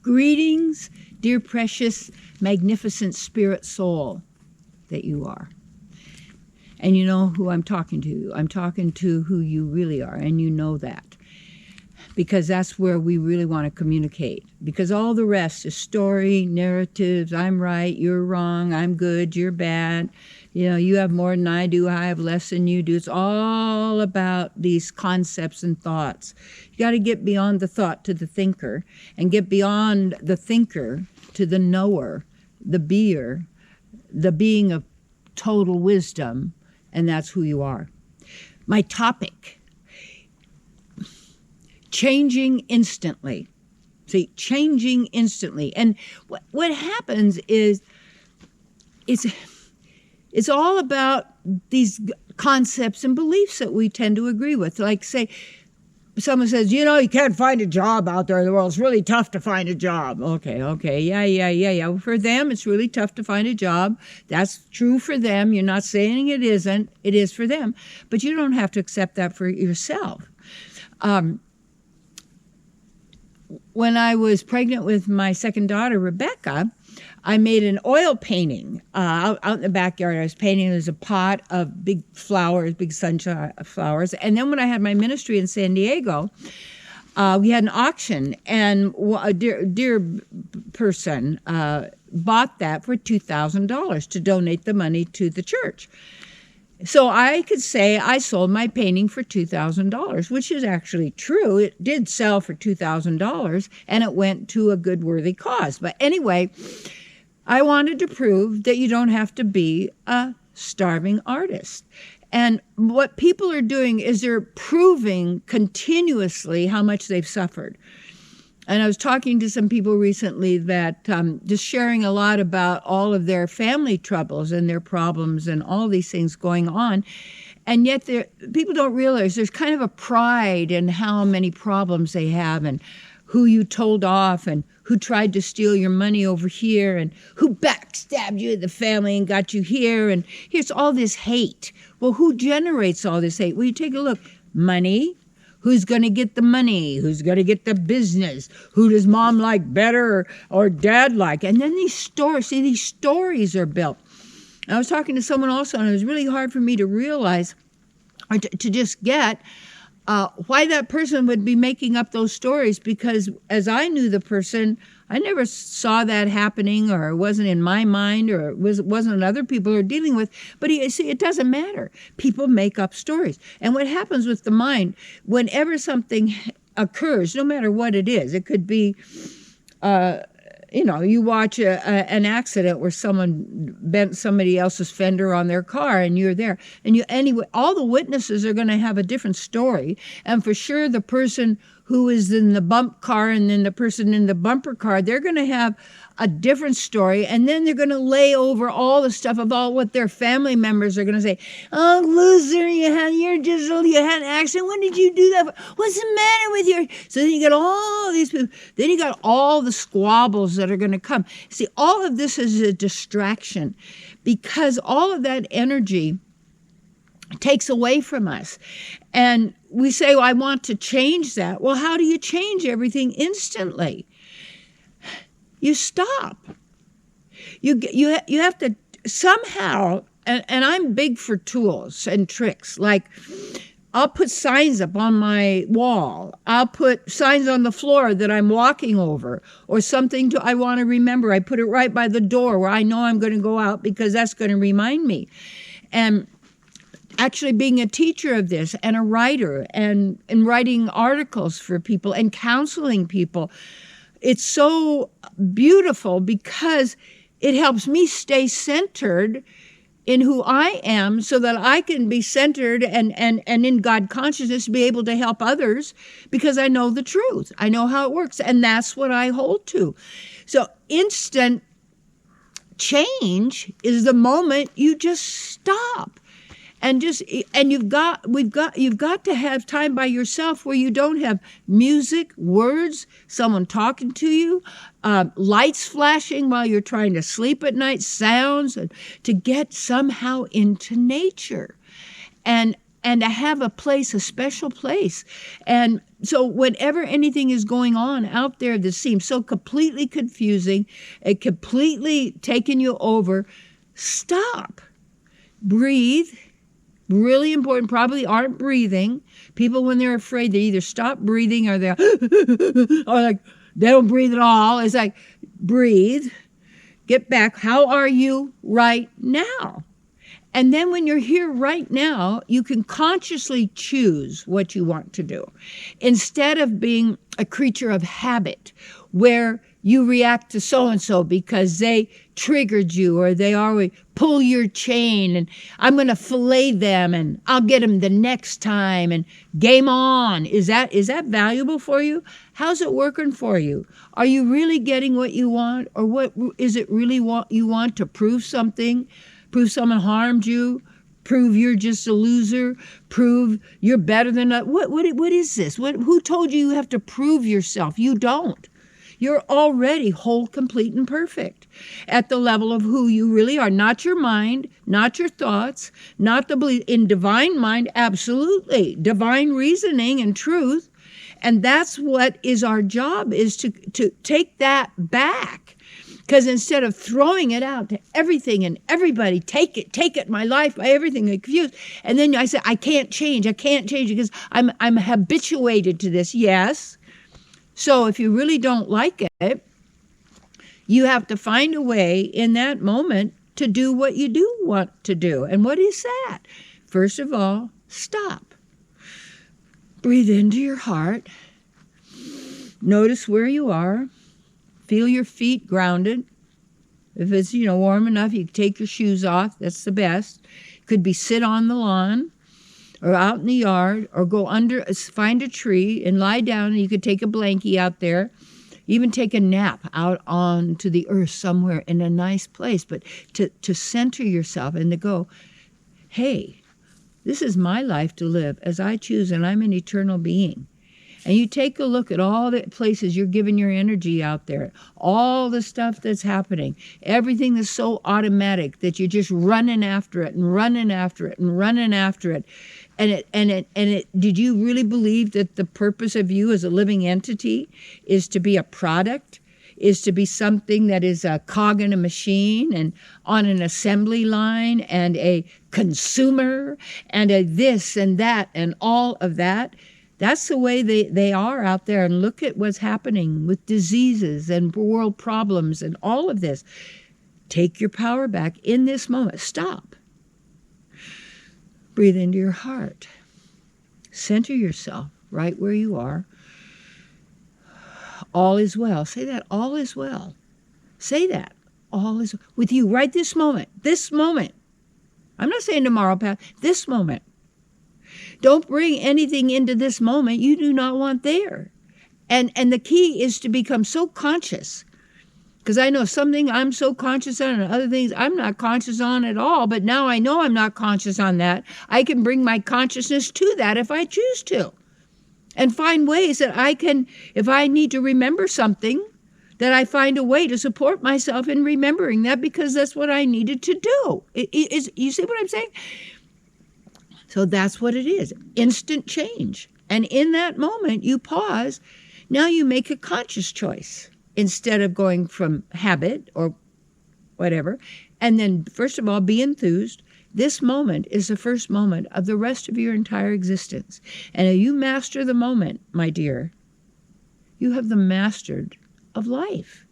Greetings, dear precious, magnificent spirit soul that you are. And you know who I'm talking to. I'm talking to who you really are, and you know that. Because that's where we really want to communicate. Because all the rest is story, narratives, I'm right, you're wrong, I'm good, you're bad. You know, you have more than I do, I have less than you do. It's all about these concepts and thoughts. You got to get beyond the thought to the thinker, and get beyond the thinker to the knower, the beer, the being of total wisdom, and that's who you are. My topic, changing instantly. See, changing instantly. And what happens is it's all about these concepts and beliefs that we tend to agree with. Like, say, someone says, you know, you can't find a job out there in the world. It's really tough to find a job. Okay. Yeah. For them, it's really tough to find a job. That's true for them. You're not saying it isn't. It is for them. But you don't have to accept that for yourself. When I was pregnant with my second daughter, Rebecca, I made an oil painting out in the backyard. I was painting. There was a pot of big flowers, big sunshine flowers. And then when I had my ministry in San Diego, we had an auction, and a dear person bought that for $2,000 to donate the money to the church. So I could say I sold my painting for $2,000, which is actually true. It did sell for $2,000, and it went to a good, worthy cause. But anyway, I wanted to prove that you don't have to be a starving artist. And what people are doing is they're proving continuously how much they've suffered. And I was talking to some people recently that just sharing a lot about all of their family troubles and their problems and all these things going on. And yet people don't realize there's kind of a pride in how many problems they have, and who you told off, and who tried to steal your money over here, and who backstabbed you in the family and got you here. And here's all this hate. Well, who generates all this hate? Well, you take a look. Money. Who's going to get the money? Who's going to get the business? Who does mom like better or dad like? And then these stories are built. I was talking to someone also, and it was really hard for me to realize, or to just get why that person would be making up those stories, because as I knew the person, I never saw that happening, or it wasn't in my mind, or it wasn't other people are dealing with. But you see, it doesn't matter. People make up stories. And what happens with the mind, whenever something occurs, no matter what it is, it could be, you watch an accident where someone bent somebody else's fender on their car, and you're there. And anyway, all the witnesses are going to have a different story. And for sure, the person who is in the bump car and then the person in the bumper car, they're going to have a different story. And then they're going to lay over all the stuff of all what their family members are going to say. Oh, loser, you had an accident. When did you do that? What's the matter with you? So then you got all these people. Then you got all the squabbles that are going to come. See, all of this is a distraction, because all of that energy takes away from us. And we say, well, I want to change that. Well, how do you change everything instantly? You stop. You have to somehow, and I'm big for tools and tricks. Like, I'll put signs up on my wall. I'll put signs on the floor that I'm walking over, or something I want to remember. I put it right by the door where I know I'm going to go out, because that's going to remind me. And actually being a teacher of this, and a writer, and writing articles for people and counseling people, it's so beautiful, because it helps me stay centered in who I am, so that I can be centered and in God consciousness, be able to help others, because I know the truth. I know how it works, and that's what I hold to. So instant change is the moment you just stop. And you've got to have time by yourself where you don't have music, words, someone talking to you, lights flashing while you're trying to sleep at night, sounds, and to get somehow into nature. And and to have a place, a special place. And so whenever anything is going on out there that seems so completely confusing, it completely taking you over, stop, breathe. Really important, probably aren't breathing. People, when they're afraid, they either stop breathing or they're or like they don't breathe at all. It's like, breathe, get back. How are you right now? And then when you're here right now, you can consciously choose what you want to do. Instead of being a creature of habit where you react to so-and-so because they triggered you or they always pull your chain and I'm going to fillet them and I'll get them the next time and game on. Is that valuable for you? How's it working for you? Are you really getting what you want, or what is it really you want to prove something? Prove someone harmed you? Prove you're just a loser? Prove you're better than what is this? Who told you have to prove yourself? You don't. You're already whole, complete, and perfect at the level of who you really are. Not your mind, not your thoughts, not the belief. In divine mind, absolutely. Divine reasoning and truth. And that's what is our job, is to take that back. Because instead of throwing it out to everything and everybody, take it, my life, my everything, confused. And then I say, I can't change because I'm habituated to this. Yes. So if you really don't like it, you have to find a way in that moment to do what you do want to do. And what is that? First of all, stop. Breathe into your heart. Notice where you are. Feel your feet grounded. If it's, warm enough, you can take your shoes off. That's the best. Could be sit on the lawn or out in the yard, or go find a tree and lie down, and you could take a blankie out there. Even take a nap out onto the earth somewhere in a nice place, but to center yourself and to go, hey, this is my life to live as I choose, and I'm an eternal being. And you take a look at all the places you're giving your energy out there, all the stuff that's happening, everything that's so automatic that you're just running after it and running after it and running after it. Did you really believe that the purpose of you as a living entity is to be a product, is to be something that is a cog in a machine and on an assembly line and a consumer and a this and that and all of that? That's the way they are out there. And look at what's happening with diseases and world problems and all of this. Take your power back in this moment. Stop. Breathe into your heart. Center yourself right where you are. All is well. Say that. All is well. Say that. All is with you right this moment. This moment. I'm not saying tomorrow, Pat. This moment. Don't bring anything into this moment you do not want there. And the key is to become so conscious. Because I know something I'm so conscious on and other things I'm not conscious on at all. But now I know I'm not conscious on that. I can bring my consciousness to that if I choose to. And find ways that I can, if I need to remember something, that I find a way to support myself in remembering that, because that's what I needed to do. You see what I'm saying? So that's what it is. Instant change. And in that moment, you pause. Now you make a conscious choice instead of going from habit or whatever. And then, first of all, be enthused. This moment is the first moment of the rest of your entire existence. And if you master the moment, my dear, you have the mastered of life.